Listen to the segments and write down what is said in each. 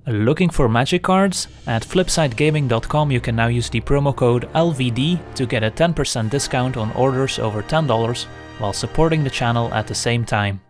Looking for magic cards? At flipsidegaming.com you can now use the promo code LVD to get a 10% discount on orders over $10 while supporting the channel at the same time.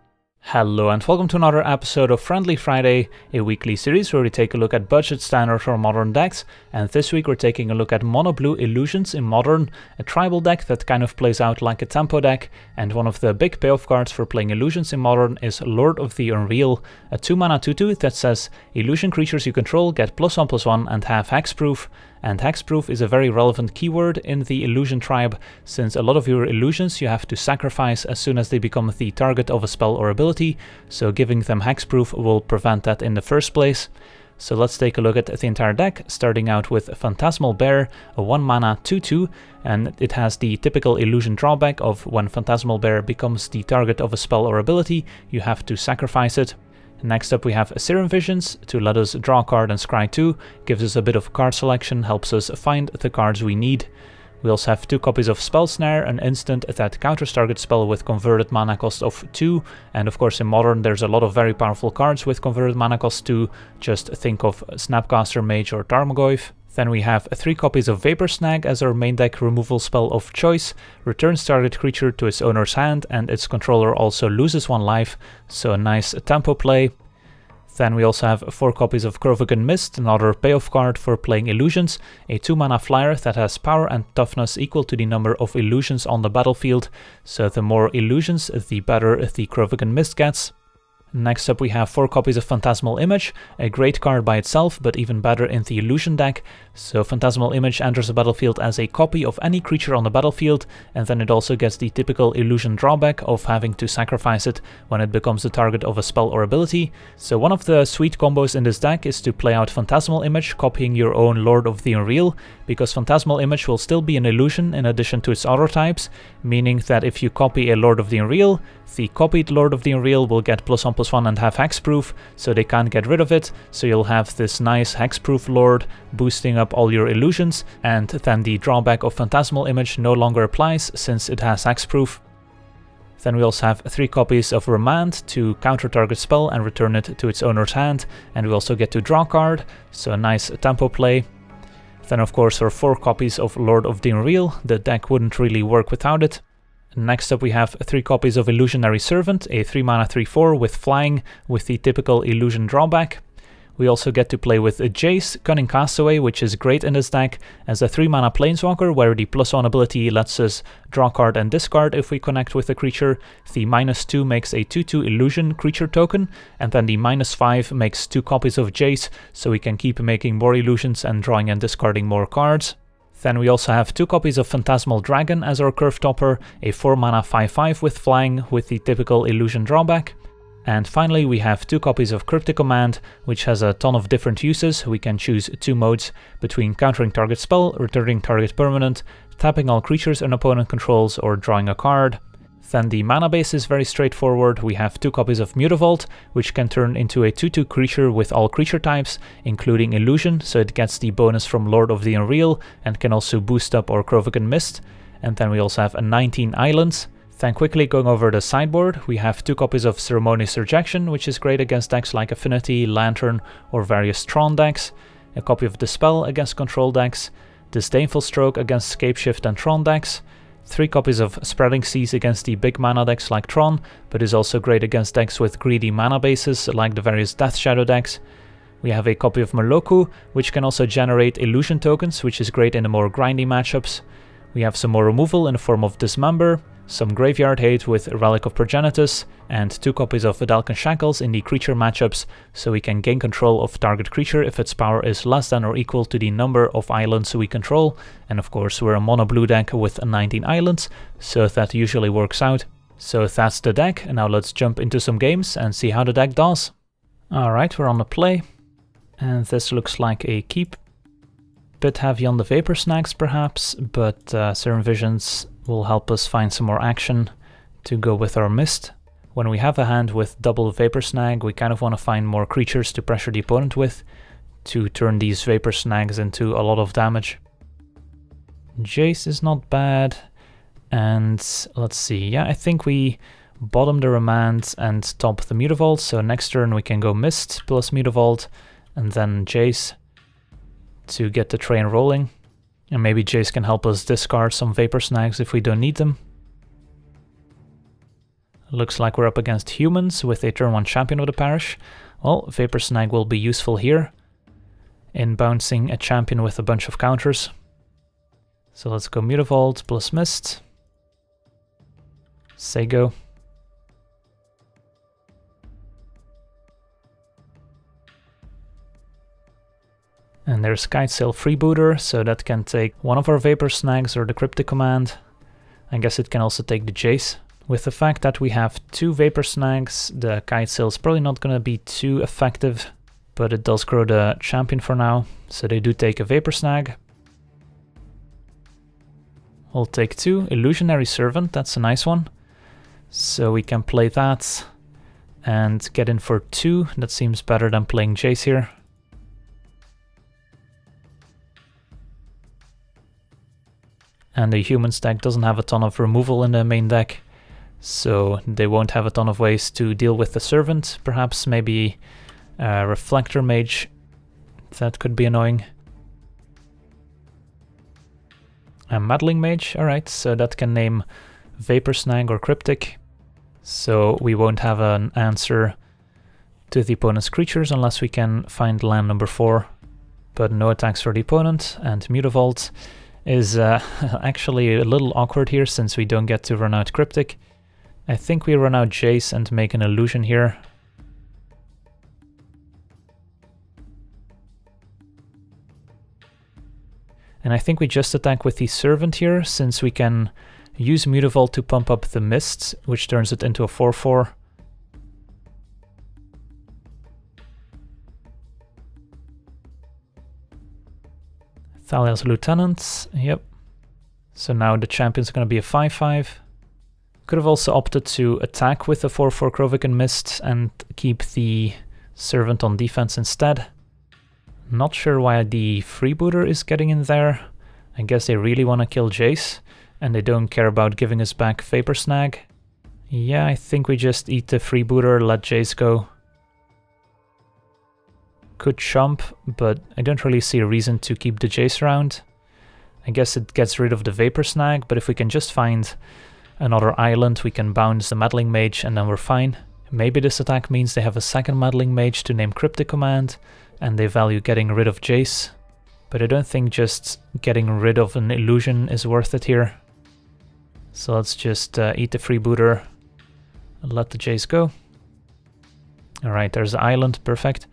Hello and welcome to another episode of Friendly Friday, a weekly series where we take a look at budget standard or modern decks, and this week we're taking a look at Mono Blue Illusions in Modern, a tribal deck that kind of plays out like a tempo deck, and one of the big payoff cards for playing Illusions in Modern is Lord of the Unreal, a 2-mana 2/2 that says illusion creatures you control get +1/+1 and have hexproof. And hexproof is a very relevant keyword in the illusion tribe, since a lot of your illusions you have to sacrifice as soon as they become the target of a spell or ability, so giving them hexproof will prevent that in the first place. So let's take a look at the entire deck, starting out with Phantasmal Bear, a 1-mana 2/2, and it has the typical illusion drawback of when Phantasmal Bear becomes the target of a spell or ability, you have to sacrifice it. Next up we have Serum Visions to let us draw a card and scry 2, gives us a bit of card selection, helps us find the cards we need. We also have 2 copies of Spell Snare, an instant that counters target spell with converted mana cost of 2, and of course in Modern there's a lot of very powerful cards with converted mana cost 2, just think of Snapcaster Mage or Tarmogoyf. Then we have 3 copies of Vapor Snag as our main deck removal spell of choice, returns target creature to its owner's hand and its controller also loses 1 life, so a nice tempo play. Then we also have 4 copies of Krovikan Mist, another payoff card for playing illusions, a 2-mana flyer that has power and toughness equal to the number of illusions on the battlefield, so the more illusions the better the Krovikan Mist gets. Next up we have 4 copies of Phantasmal Image, a great card by itself but even better in the illusion deck. So Phantasmal Image enters the battlefield as a copy of any creature on the battlefield, and then it also gets the typical illusion drawback of having to sacrifice it when it becomes the target of a spell or ability. So one of the sweet combos in this deck is to play out Phantasmal Image, copying your own Lord of the Unreal, because Phantasmal Image will still be an illusion in addition to its other types, meaning that if you copy a Lord of the Unreal, the copied Lord of the Unreal will get +1/+1 and have hexproof, so they can't get rid of it, so you'll have this nice hexproof Lord boosting up all your illusions, and then the drawback of Phantasmal Image no longer applies since it has hexproof. Then we also have 3 copies of Remand to counter target spell and return it to its owner's hand, and we also get to draw a card, so a nice tempo play. Then of course our 4 copies of Lord of the Unreal, the deck wouldn't really work without it. Next up we have 3 copies of Illusionary Servant, a 3-mana 3/4 with flying with the typical illusion drawback. We also get to play with a Jace, Cunning Castaway, which is great in this deck as a 3-mana planeswalker where the +1 ability lets us draw a card and discard if we connect with a creature. The -2 makes a 2/2 illusion creature token, and then the -5 makes 2 copies of Jace, so we can keep making more illusions and drawing and discarding more cards. Then we also have 2 copies of Phantasmal Dragon as our curve topper, a 4-mana 5/5 with flying with the typical illusion drawback. And finally we have 2 copies of Cryptic Command, which has a ton of different uses. We can choose 2 modes between countering target spell, returning target permanent, tapping all creatures an opponent controls, or drawing a card. Then the mana base is very straightforward. We have 2 copies of Mutavault, which can turn into a 2/2 creature with all creature types, including illusion, so it gets the bonus from Lord of the Unreal and can also boost up our Krovikan Mist. And then we also have 19 islands. Then quickly going over the sideboard, we have 2 copies of Ceremonious Rejection, which is great against decks like Affinity, Lantern, or various Tron decks. A copy of Dispel against control decks. Disdainful Stroke against Scapeshift and Tron decks. 3 copies of Spreading Seas against the big mana decks like Tron, but is also great against decks with greedy mana bases like the various Death Shadow decks. We have a copy of Meloku, which can also generate illusion tokens, which is great in the more grindy matchups. We have some more removal in the form of Dismember, some graveyard hate with Relic of Progenitus, and 2 copies of Vedalken Shackles in the creature matchups, so we can gain control of target creature if its power is less than or equal to the number of islands we control, and of course we're a mono blue deck with 19 islands, so that usually works out. So that's the deck, and now let's jump into some games and see how the deck does. Alright, we're on the play, and this looks like a keep. Bit heavy on the Vapor Snags perhaps, but Serum Visions will help us find some more action to go with our Mist. When we have a hand with double Vapor Snag, we kind of want to find more creatures to pressure the opponent with to turn these Vapor Snags into a lot of damage. Jace is not bad, and let's see, yeah, I think we bottom the Remand and top the Mutavault, so next turn we can go Mist plus Mutavault, and then Jace to get the train rolling. And maybe Jace can help us discard some Vapor Snags if we don't need them. Looks like we're up against humans with a turn 1 champion of the parish. Well, Vapor Snag will be useful here in bouncing a champion with a bunch of counters. So let's go Mutavault plus Mist. Say go. And there's Kitesail Freebooter, so that can take one of our Vapor Snags or the Cryptic Command. I guess it can also take the Jace. With the fact that we have 2 Vapor Snags, the Kitesail is probably not going to be too effective, but it does grow the champion for now, so they do take a Vapor Snag. We'll take 2. Illusionary Servant, that's a nice one. So we can play that and get in for 2. That seems better than playing Jace here. And the humans deck doesn't have a ton of removal in the main deck, so they won't have a ton of ways to deal with the Servant. Perhaps maybe a Reflector Mage, that could be annoying. A Meddling Mage, alright, so that can name Vapor Snag or Cryptic. So we won't have an answer to the opponent's creatures unless we can find land number 4. But no attacks for the opponent, and Mutavault is actually a little awkward here since we don't get to run out Cryptic. I think we run out Jace and make an illusion here. And I think we just attack with the Servant here, since we can use Mutavault to pump up the Mist, which turns it into a 4/4. Thalia's Lieutenant, yep. So now the champion's going to be a 5/5. Could have also opted to attack with the 4/4 Krovikan Mist and keep the Servant on defense instead. Not sure why the Freebooter is getting in there. I guess they really want to kill Jace, and they don't care about giving us back Vapor Snag. Yeah, I think we just eat the Freebooter, let Jace go. Could chump, but I don't really see a reason to keep the Jace around. I guess it gets rid of the Vapor Snag, but if we can just find another island, we can bounce the Meddling Mage and then we're fine. Maybe this attack means they have a second Meddling Mage to name Cryptic Command, and they value getting rid of Jace. But I don't think just getting rid of an illusion is worth it here. So let's just eat the Freebooter and let the Jace go. Alright, there's the island, perfect.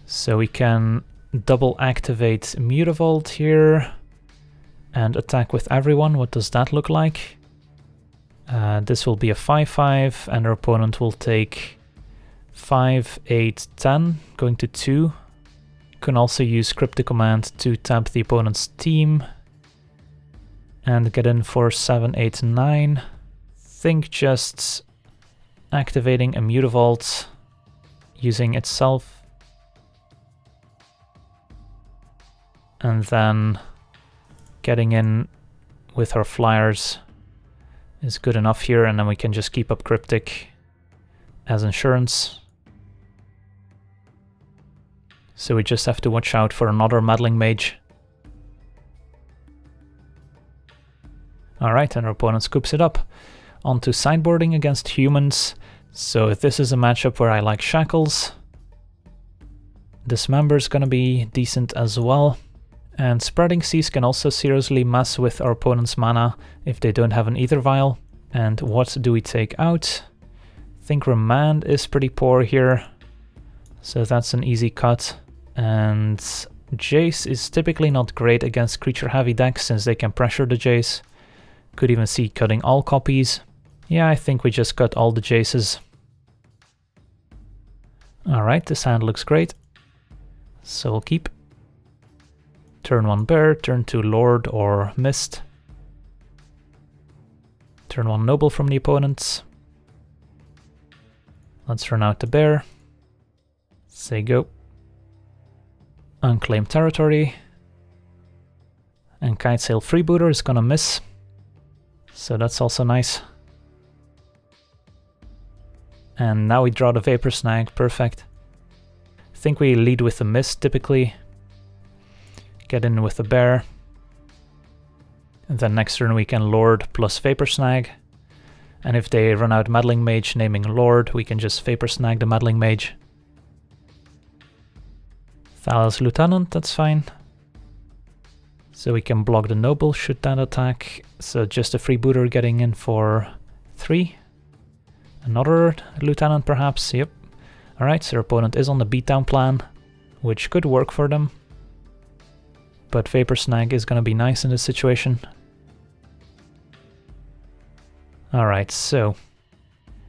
So we can double activate Mutavault here and attack with everyone. What does that look like? This will be a 5/5 and our opponent will take 5, 8, 10, going to 2. Can also use Cryptic Command to tap the opponent's team and get in for 7, 8, 9. Think just activating a Mutavault using itself. And then getting in with our flyers is good enough here, and then we can just keep up Cryptic as insurance. So we just have to watch out for another Meddling Mage. Alright, and our opponent scoops it up. On to sideboarding against humans. So this is a matchup where I like Shackles. Dismember is gonna be decent as well. And Spreading Seas can also seriously mess with our opponent's mana if they don't have an Aether Vial. And what do we take out? I think Remand is pretty poor here, so that's an easy cut. And Jace is typically not great against creature heavy decks since they can pressure the Jace. Could even see cutting all copies. Yeah, I think we just cut all the Jaces. Alright, this hand looks great. So we'll keep. Turn 1 Bear, turn 2 Lord or Mist. Turn 1 Noble from the opponent. Let's run out the Bear. Say go. Unclaimed Territory. And Kitesail Freebooter is gonna miss. So that's also nice. And now we draw the Vapor Snag, perfect. think we lead with the Mist typically. Get in with the Bear. And then next turn we can Lord plus Vapor Snag. And if they run out Meddling Mage naming Lord, we can just Vapor Snag the Meddling Mage. Thales Lieutenant, that's fine. So we can block the Noble should that attack. So just a freebooter getting in for 3. Another Lieutenant perhaps, yep. Alright, so our opponent is on the beatdown plan, which could work for them. But Vapor Snag is going to be nice in this situation. Alright, so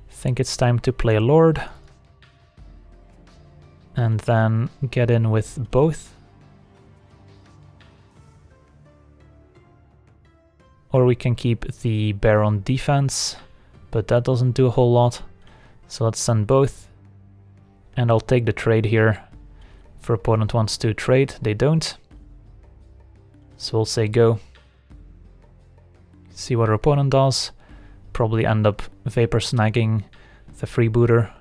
I think it's time to play a Lord. And then get in with both. Or we can keep the Bear on defense, but that doesn't do a whole lot. So let's send both. And I'll take the trade here. If our opponent wants to trade, they don't. So we'll say go. See what our opponent does. Probably end up Vapor Snagging the freebooter.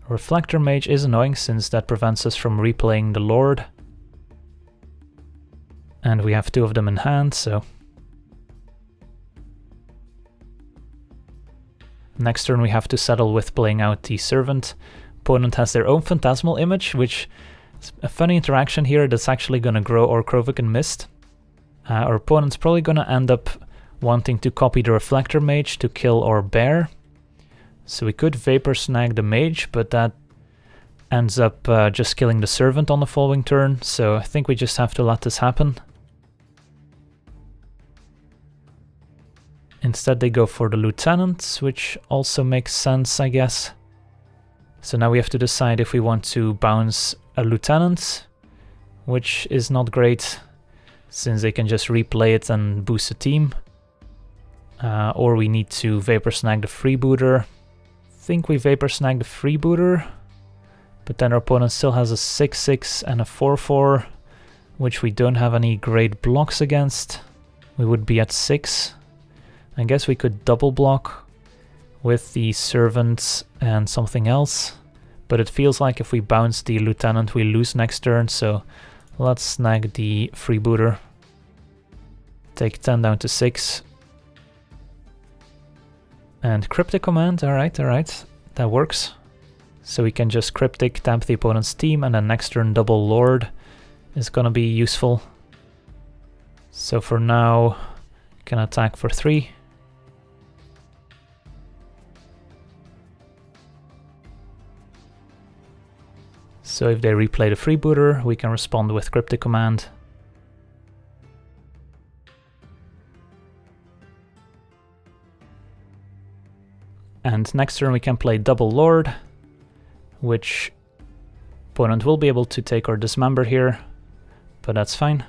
Reflector Mage is annoying since that prevents us from replaying the Lord. And we have 2 of them in hand, so... Next turn we have to settle with playing out the Servant. Opponent has their own Phantasmal Image, which is a funny interaction here that's actually going to grow our Krovikan Mist. Our opponent's probably going to end up wanting to copy the Reflector Mage to kill our Bear. So we could Vapor Snag the Mage, but that ends up just killing the Servant on the following turn, so I think we just have to let this happen. Instead they go for the Lieutenant, which also makes sense, I guess. So now we have to decide if we want to bounce a Lieutenant, which is not great, since they can just replay it and boost the team. Or we need to Vapor Snag the freebooter. I think we Vapor Snag the freebooter, but then our opponent still has a 6-6 and a 4-4, which we don't have any great blocks against. We would be at 6. I guess we could double block with the Servant and something else, but it feels like if we bounce the Lieutenant we lose next turn, so let's snag the freebooter. Take 10 down to 6. And Cryptic Command, alright, that works. So we can just Cryptic, tap the opponent's team, and then next turn double Lord is gonna be useful. So for now, we can attack for 3. So if they replay the freebooter, we can respond with Cryptic Command. And next turn we can play double Lord, which opponent will be able to take our Dismember here, but that's fine.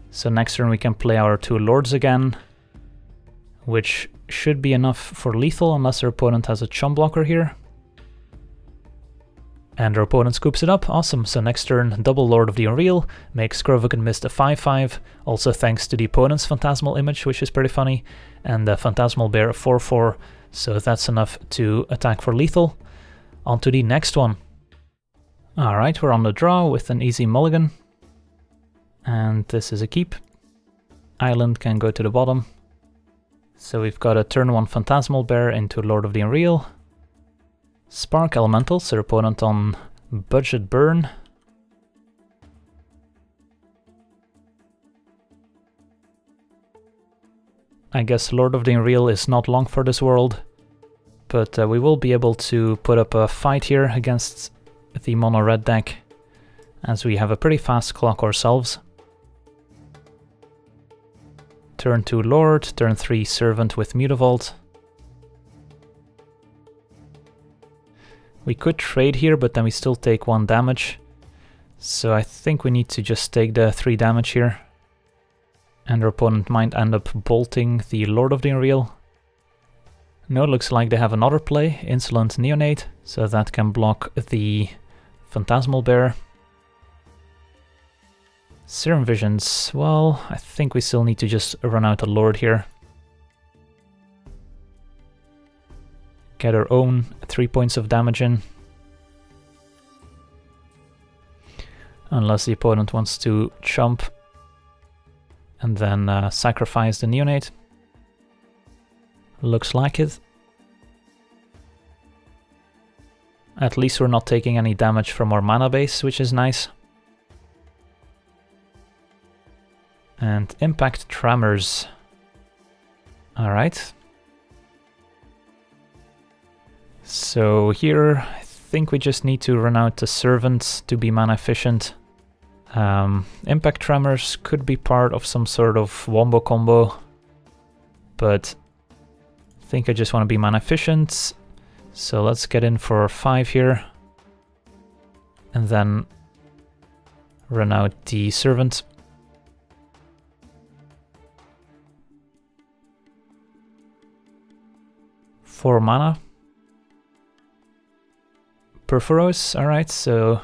So next turn we can play our 2 Lords again, which should be enough for lethal unless our opponent has a chum blocker here. And our opponent scoops it up, awesome. So next turn, double Lord of the Unreal, makes Krovikan Mist a 5-5, also thanks to the opponent's Phantasmal Image, which is pretty funny, and the Phantasmal Bear a 4-4, so that's enough to attack for lethal. On to the next one. Alright, we're on the draw with an easy mulligan. And this is a keep. Island can go to the bottom. So we've got a turn 1 Phantasmal Bear into Lord of the Unreal. Spark Elemental, so opponent on budget burn. I guess Lord of the Unreal is not long for this world, but we will be able to put up a fight here against the mono red deck, as we have a pretty fast clock ourselves. Turn 2 Lord, turn 3 Servant with Mutavault. We could trade here, but then we still take 1 damage. So I think we need to just take the 3 damage here. And our opponent might end up bolting the Lord of the Unreal. No, it looks like they have another play, Insolent Neonate, so that can block the Phantasmal Bear. Serum Visions, well, I think we still need to just run out a Lord here. get our own 3 points of damage in. Unless the opponent wants to chump and then sacrifice the neonate. Looks like it. At least we're not taking any damage from our mana base, which is nice. And Impact Tremors. Alright. So here, I think we just need to run out the Servant to be mana efficient. Impact Tremors could be part of some sort of wombo combo, but I think I just want to be mana efficient. So let's get in for 5 here, and then run out the Servant. For mana. Perforos, alright, so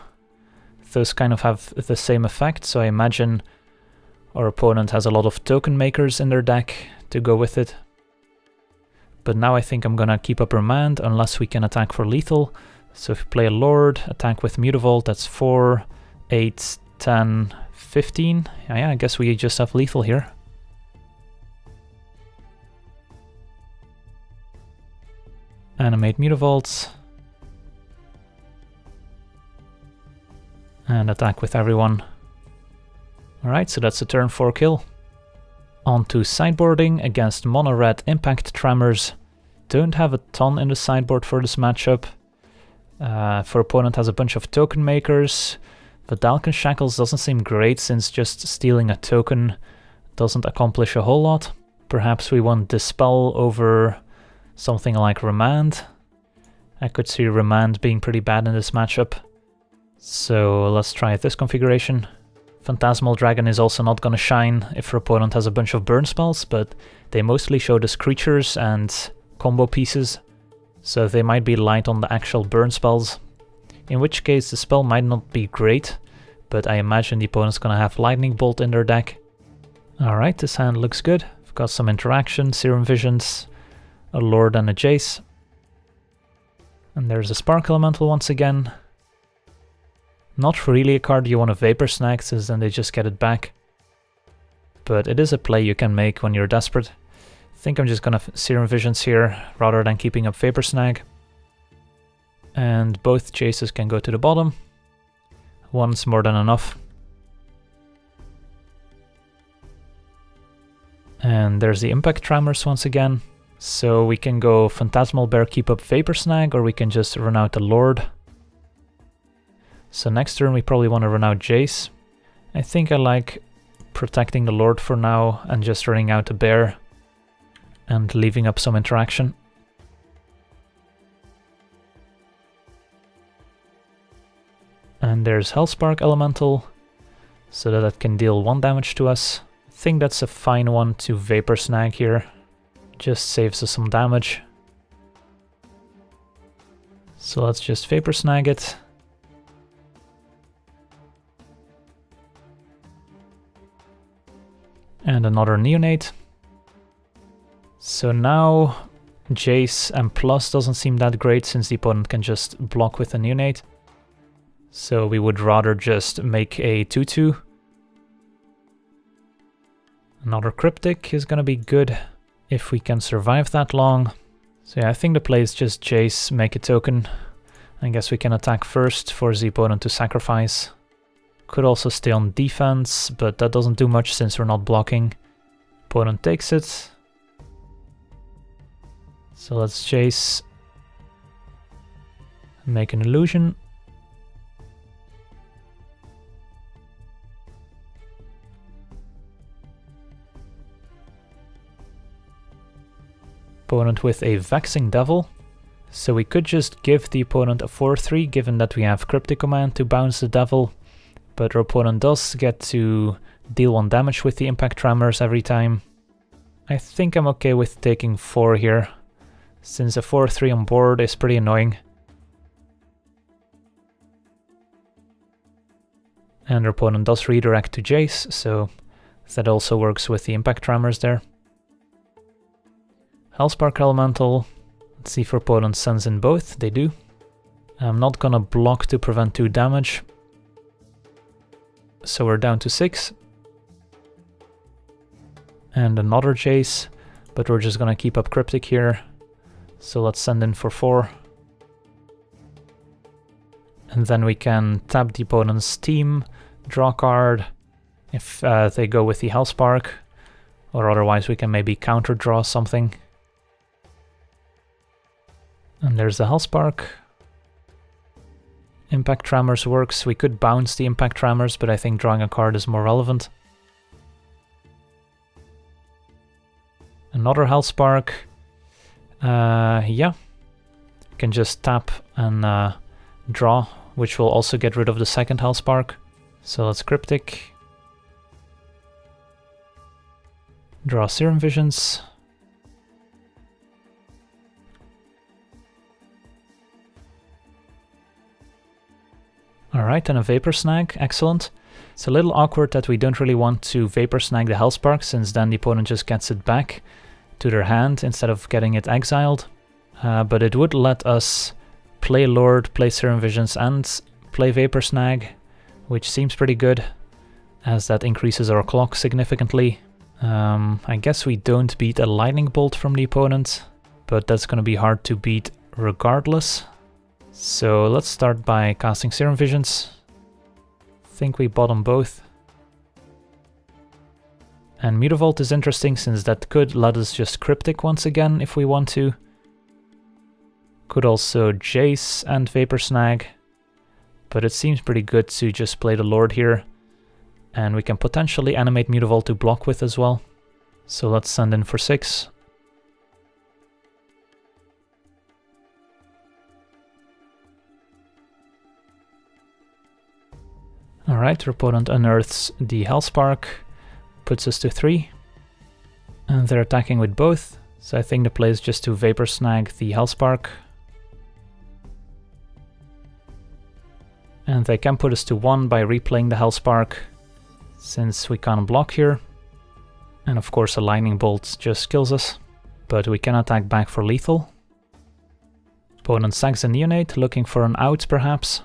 those kind of have the same effect, so I imagine our opponent has a lot of token makers in their deck to go with it. But now I think I'm gonna keep up Remand unless we can attack for lethal. So if we play a Lord, attack with Mutavault, that's 4, 8, 10, 15. Yeah, I guess we just have lethal here. Animate Mutavault. And attack with everyone. Alright, so that's a turn 4 kill. On to sideboarding against mono red Impact Tremors. Don't have a ton in the sideboard for this matchup. For opponent has a bunch of token makers. Vedalken Shackles doesn't seem great since just stealing a token doesn't accomplish a whole lot. Perhaps we want Dispel over something like Remand. I could see Remand being pretty bad in this matchup. So let's try this configuration. Phantasmal Dragon is also not gonna shine if your opponent has a bunch of burn spells, but they mostly showed us creatures and combo pieces, so they might be light on the actual burn spells. In which case the spell might not be great, but I imagine the opponent's gonna have Lightning Bolt in their deck. Alright, this hand looks good. We've got some interaction, Serum Visions, a Lord and a Jace. And there's a Spark Elemental once again. Not really a card you want to Vapor Snag, since then they just get it back. But it is a play you can make when you're desperate. I think I'm just gonna Serum Visions here, rather than keeping up Vapor Snag. And both Jaces can go to the bottom. One's more than enough. And there's the Impact Tremors once again. So we can go Phantasmal Bear, keep up Vapor Snag, or we can just run out the Lord. So next turn we probably want to run out Jace. I think I like protecting the Lord for now and just running out the Bear and leaving up some interaction. And there's Hellspark Elemental, so that it can deal 1 damage to us. I think that's a fine one to Vapor Snag here. Just saves us some damage. So let's just Vapor Snag it. And another Neonate. So now Jace and Plus doesn't seem that great since the opponent can just block with a Neonate. So we would rather just make a 2-2. Another Cryptic is gonna be good if we can survive that long. So yeah, I think the play is just Jace, make a token. I guess we can attack first, force the opponent to sacrifice. Could also stay on defense, but that doesn't do much since we're not blocking. Opponent takes it. So let's Jace. Make an illusion. Opponent with a Vexing Devil. So we could just give the opponent a 4-3, given that we have Cryptic Command to bounce the Devil. But our opponent does get to deal 1 damage with the Impact Tremors every time. I think I'm okay with taking 4 here, since a 4-3 on board is pretty annoying. And our opponent does redirect to Jace, so that also works with the Impact Tremors there. Hellspark Elemental, Let's see if our opponent sends in both. They do. I'm not gonna block to prevent 2 damage. So we're down to 6. And another Jace, but we're just gonna keep up Cryptic here. So let's send in for 4. And then we can tap the opponent's team, draw a card if they go with the Hellspark, or otherwise we can maybe counter draw something. And there's the Hellspark. Impact Tremors works. We could bounce the Impact Tremors, but I think drawing a card is more relevant. Another Hellspark. Yeah. You can just tap and draw, which will also get rid of the second Hellspark. So let's Cryptic. Draw Serum Visions. Alright, and a Vapor Snag, excellent. It's a little awkward that we don't really want to Vapor Snag the Hellspark, since then the opponent just gets it back to their hand instead of getting it exiled. But it would let us play Lord, play Serum Visions, and play Vapor Snag, which seems pretty good, as that increases our clock significantly. I guess we don't beat a Lightning Bolt from the opponent, but that's going to be hard to beat regardless. So let's start by casting Serum Visions. Think we bottom both. And Mutavault is interesting since that could let us just Cryptic once again if we want to. Could also Jace and Vapor Snag. But it seems pretty good to just play the Lord here. And we can potentially animate Mutavault to block with as well. So let's send in for 6. Alright, our opponent unearths the Hellspark, puts us to 3. And they're attacking with both, so I think the play is just to Vapor Snag the Hellspark. And they can put us to 1 by replaying the Hellspark, since we can't block here. And of course a Lightning Bolt just kills us, but we can attack back for lethal. Opponent sacks a Neonate, looking for an out perhaps.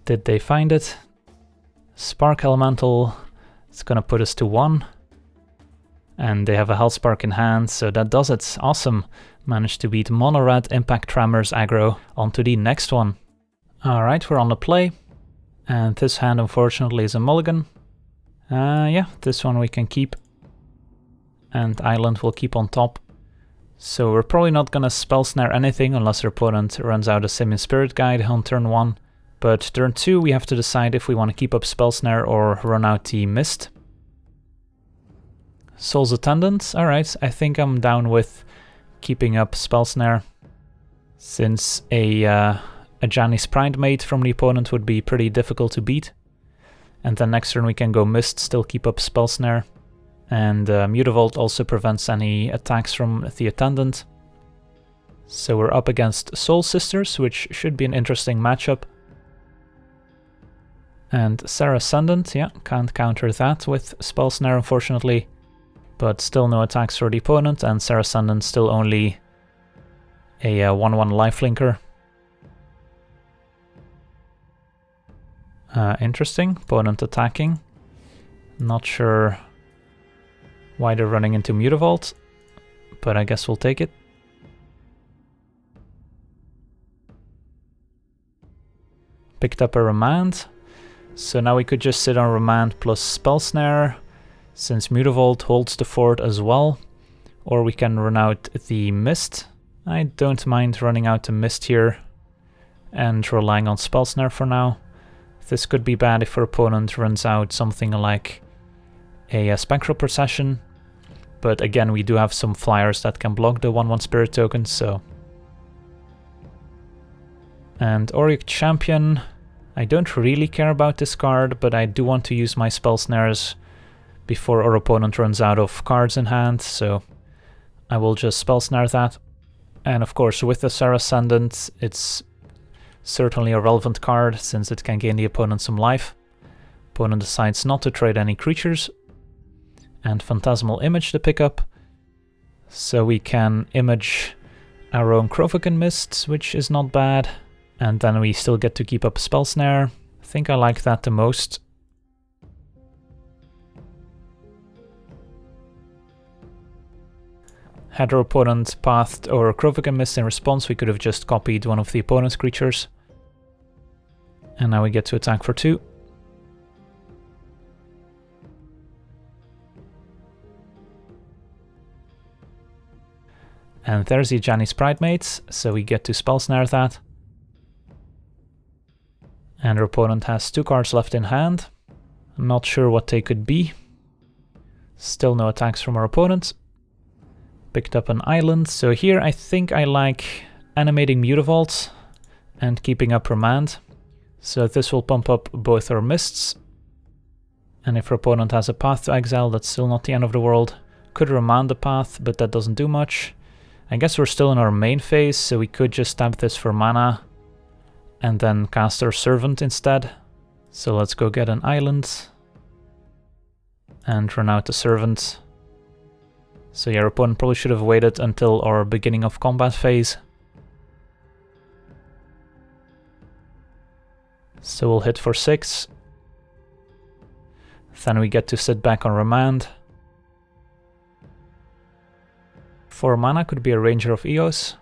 Did they find it? Spark Elemental, it's gonna put us to 1. And they have a Hellspark in hand, so that does it. Awesome. Managed to beat Mono Red Impact Tremors aggro. On to the next one. Alright, we're on the play. And this hand unfortunately is a mulligan. Yeah, this one we can keep. And Island will keep on top. So we're probably not gonna Spell Snare anything unless our opponent runs out a Simian Spirit Guide on turn 1. But turn 2 we have to decide if we want to keep up Spell Snare or run out the Mist. Soul's Attendant, alright, I think I'm down with keeping up Spell Snare, since a Janice Pridemate from the opponent would be pretty difficult to beat. And then next turn we can go Mist, still keep up Spell Snare. And Mutavault also prevents any attacks from the Attendant. So we're up against Soul Sisters, which should be an interesting matchup. And Sarah Ascendant, yeah, can't counter that with Spell Snare unfortunately. But still no attacks for the opponent, and Sarah Ascendant still only a 1/1 lifelinker. Interesting, opponent attacking. Not sure why they're running into Mutavault, but I guess we'll take it. Picked up a Remand. So now we could just sit on Remand plus Spell Snare, since Mutavault holds the fort as well. Or we can run out the Mist. I don't mind running out the Mist here and relying on Spell Snare for now. This could be bad if our opponent runs out something like a Spectral Procession. But again, we do have some flyers that can block the 1/1 Spirit tokens, so... And Auric Champion... I don't really care about this card, but I do want to use my Spell Snares before our opponent runs out of cards in hand, so I will just Spell Snare that. And of course, with the Sarah Ascendant, it's certainly a relevant card, since it can gain the opponent some life. Opponent decides not to trade any creatures. And Phantasmal Image to pick up. So we can image our own Krovikan Mist, which is not bad. And then we still get to keep up Spell Snare. I think I like that the most. Had our opponent pathed our Krovikan Mist in response, we could have just copied one of the opponent's creatures. And now we get to attack for 2. And there's the Ajani's Pridemates, so we get to Spell Snare that. And our opponent has 2 cards left in hand. I'm not sure what they could be. Still no attacks from our opponent. Picked up an island, so here I think I like animating Mutavault and keeping up Remand. So this will pump up both our mists. And if our opponent has a path to exile, that's still not the end of the world. Could Remand the path, but that doesn't do much. I guess we're still in our main phase, so we could just tap this for mana and then cast our Servant instead. So let's go get an island and run out the Servant. So yeah, our opponent probably should have waited until our beginning of combat phase. So we'll hit for 6. Then we get to sit back on Remand. 4 mana could be a Ranger of Eos.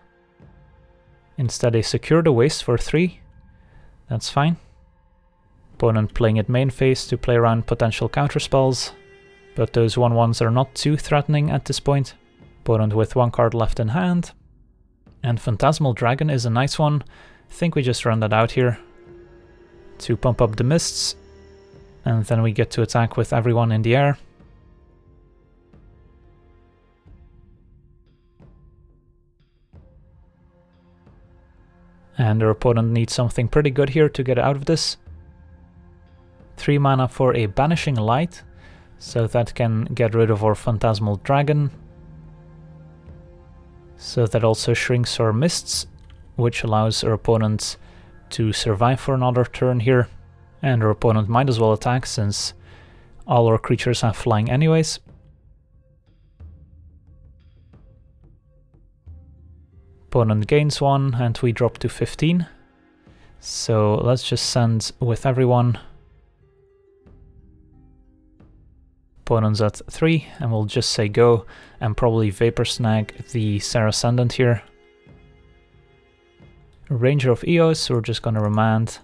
Instead they secure the waste for 3. That's fine. Opponent playing it main phase to play around potential counterspells. But those 1/1s are not too threatening at this point. Opponent with 1 card left in hand. And Phantasmal Dragon is a nice one. I think we just run that out here to pump up the mists. And then we get to attack with everyone in the air. And our opponent needs something pretty good here to get out of this. 3 mana for a Banishing Light, so that can get rid of our Phantasmal Dragon. So that also shrinks our mists, which allows our opponent to survive for another turn here. And our opponent might as well attack since all our creatures have flying anyways. Opponent gains 1 and we drop to 15. So let's just send with everyone. Opponent's at 3 and we'll just say go and probably Vapor Snag the Seraph Ascendant here. Ranger of Eos, we're just gonna Remand.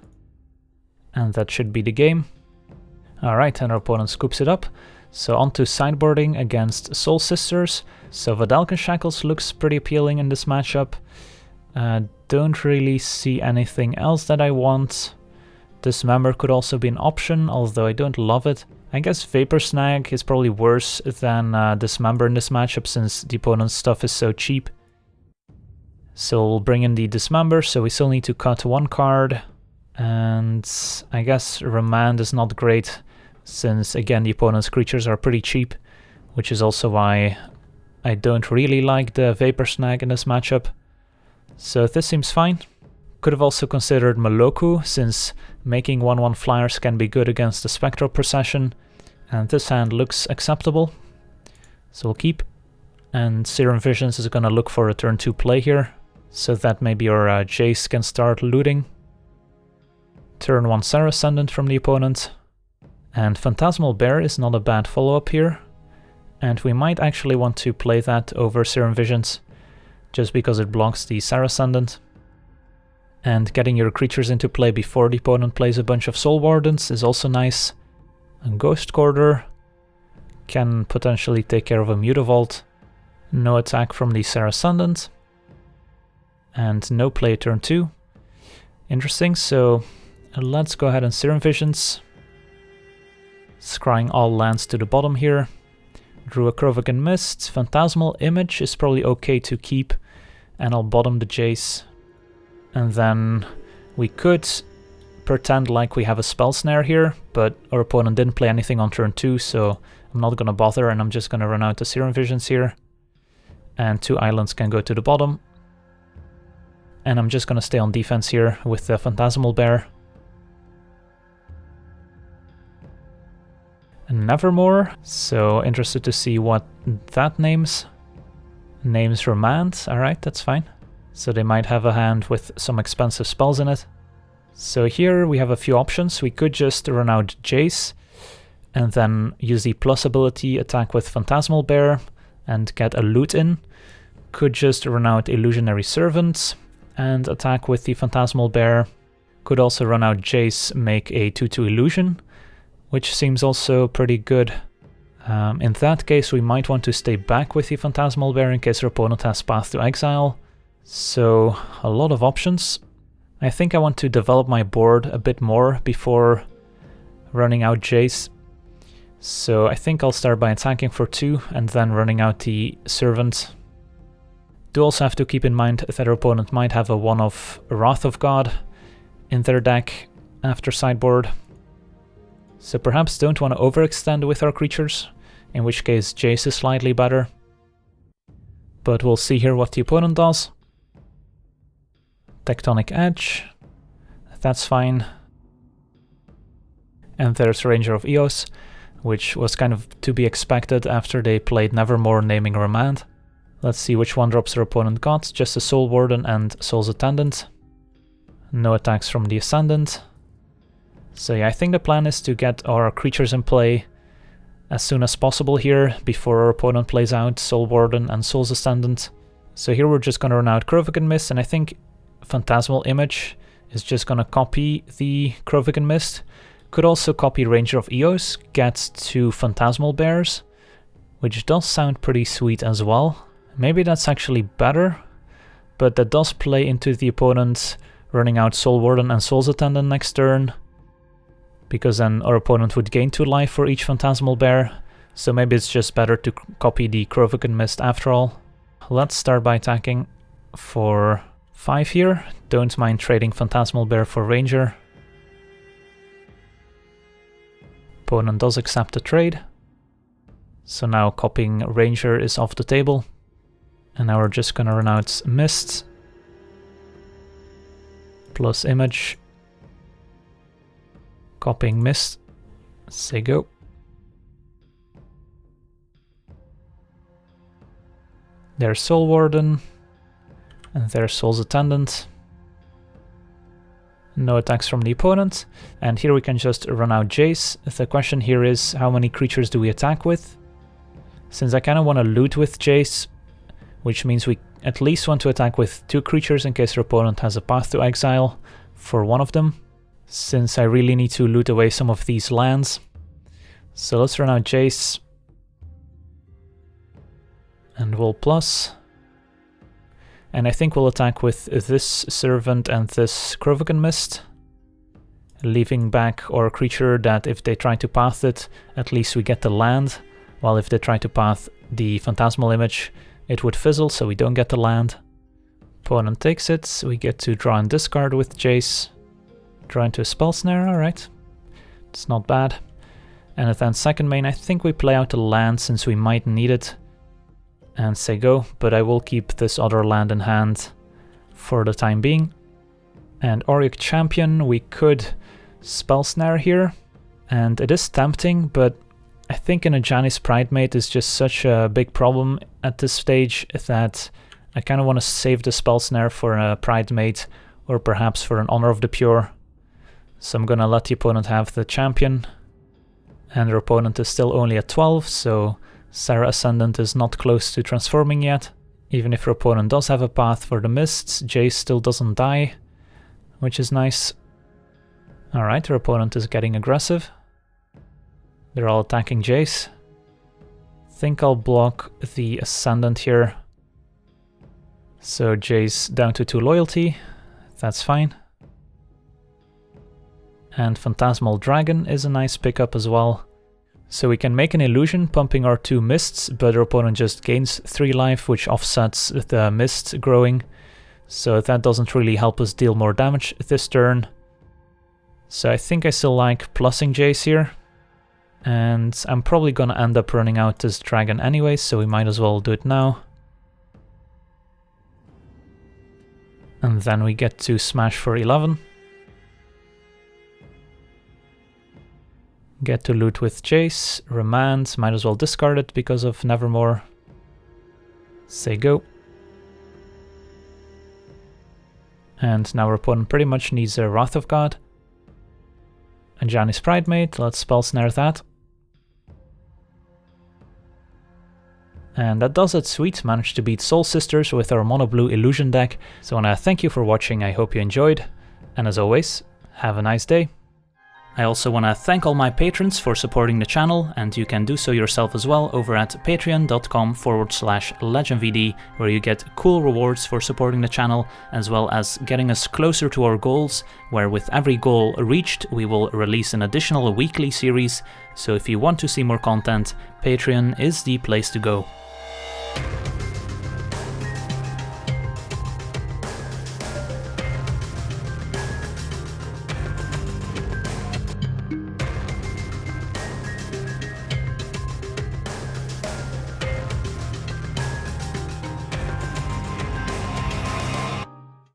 And that should be the game. Alright, and our opponent scoops it up. So on to sideboarding against Soul Sisters. So Vedalken Shackles looks pretty appealing in this matchup. Don't really see anything else that I want. Dismember could also be an option, although I don't love it. I guess Vapor Snag is probably worse than Dismember in this matchup since the opponent's stuff is so cheap. So we'll bring in the Dismember, so we still need to cut 1 card. And I guess Remand is not great, since again the opponent's creatures are pretty cheap, which is also why I don't really like the Vapor Snag in this matchup. So this seems fine. Could have also considered Meloku, since making 1/1 flyers can be good against the Spectral Procession, and this hand looks acceptable. So we'll keep. And Serum Visions is gonna look for a turn 2 play here, so that maybe our Jace can start looting. Turn 1 Seraph Ascendant from the opponent. And Phantasmal Bear is not a bad follow-up here. And we might actually want to play that over Serum Visions, just because it blocks the Seraph Ascendant. And getting your creatures into play before the opponent plays a bunch of Soul Wardens is also nice. A Ghost Quarter can potentially take care of a Mutavault. No attack from the Seraph Ascendant. And no play turn 2. Interesting, so let's go ahead and Serum Visions. Scrying all lands to the bottom here. Drew a Krovikan Mist. Phantasmal Image is probably okay to keep. And I'll bottom the Jace. And then we could pretend like we have a Spell Snare here, but our opponent didn't play anything on turn 2, so I'm not gonna bother and I'm just gonna run out the Serum Visions here. And 2 islands can go to the bottom. And I'm just gonna stay on defense here with the Phantasmal Bear. Nevermore, so interested to see what that names. Names Remand, alright, that's fine. so they might have a hand with some expensive spells in it. So here we have a few options. We could just run out Jace and then use the plus ability, attack with Phantasmal Bear and get a loot in. Could just run out Illusionary Servant and attack with the Phantasmal Bear. Could also run out Jace, make a 2/2 illusion, which seems also pretty good. In that case, we might want to stay back with the Phantasmal Bear in case our opponent has Path to Exile. So, a lot of options. I think I want to develop my board a bit more before running out Jace. So I think I'll start by attacking for 2 and then running out the Servant. Do also have to keep in mind that our opponent might have a 1-of Wrath of God in their deck after sideboard. So perhaps don't want to overextend with our creatures, in which case Jace is slightly better. But we'll see here what the opponent does. Tectonic Edge, that's fine. And there's Ranger of Eos, which was kind of to be expected after they played Nevermore, naming Remand. Let's see which one drops our opponent got. Just a Soul Warden and Soul's Attendant. No attacks from the Ascendant. So yeah, I think the plan is to get our creatures in play as soon as possible here, before our opponent plays out Soul Warden and Soul's Ascendant. So here we're just gonna run out Krovikan Mist, and I think Phantasmal Image is just gonna copy the Krovikan Mist. Could also copy Ranger of Eos, get 2 Phantasmal Bears, which does sound pretty sweet as well. Maybe that's actually better, but that does play into the opponent running out Soul Warden and Soul's Attendant next turn, because then our opponent would gain 2 life for each Phantasmal Bear, so maybe it's just better to copy the Krovikan Mist after all. Let's start by attacking for 5 here. Don't mind trading Phantasmal Bear for Ranger. Opponent does accept the trade. So now copying Ranger is off the table. And now we're just gonna run out Mist. Plus Image. Copying Mist. Say go. There's Soul Warden. And there's Soul's Attendant. No attacks from the opponent. And here we can just run out Jace. The question here is, how many creatures do we attack with? Since I kind of want to loot with Jace, which means we at least want to attack with 2 creatures in case our opponent has a Path to Exile for one of them, since I really need to loot away some of these lands. So let's run out Jace. And we'll plus. And I think we'll attack with this Servant and this Krovikan Mist, leaving back our creature that if they try to path it, at least we get the land, while if they try to path the Phantasmal Image, it would fizzle, so we don't get the land. Opponent takes it, so we get to draw and discard with Jace. Draw into a Spell Snare, alright. It's not bad. And then second main, I think we play out a land since we might need it. And say go, but I will keep this other land in hand for the time being. And Auric Champion, we could Spell Snare here, and it is tempting, but I think in a Janis Pridemate is just such a big problem at this stage that I kind of want to save the Spell Snare for a Pridemate, or perhaps for an Honor of the Pure. So I'm gonna let the opponent have the Champion, and their opponent is still only at 12, so Sarah Ascendant is not close to transforming yet. Even if her opponent does have a path for the Mists, Jace still doesn't die, which is nice. Alright, her opponent is getting aggressive. They're all attacking Jace. Think I'll block the Ascendant here. So Jace down to 2 loyalty, that's fine. And Phantasmal Dragon is a nice pickup as well. So we can make an illusion pumping our 2 Mists, but our opponent just gains 3 life, which offsets the Mist growing. So that doesn't really help us deal more damage this turn. So I think I still like plussing Jace here. And I'm probably gonna end up running out this dragon anyway, so we might as well do it now. And then we get to smash for 11. Get to loot with Jace, Remand, might as well discard it because of Nevermore. Say go. And now our opponent pretty much needs a Wrath of God. And Johnny's Pridemate, let's Spell Snare that. And that does it, sweet. Managed to beat Soul Sisters with our mono blue illusion deck. So I want to thank you for watching, I hope you enjoyed. And as always, have a nice day. I also want to thank all my patrons for supporting the channel, and you can do so yourself as well over at patreon.com/LegenVD, where you get cool rewards for supporting the channel, as well as getting us closer to our goals, where with every goal reached, we will release an additional weekly series. So if you want to see more content, Patreon is the place to go.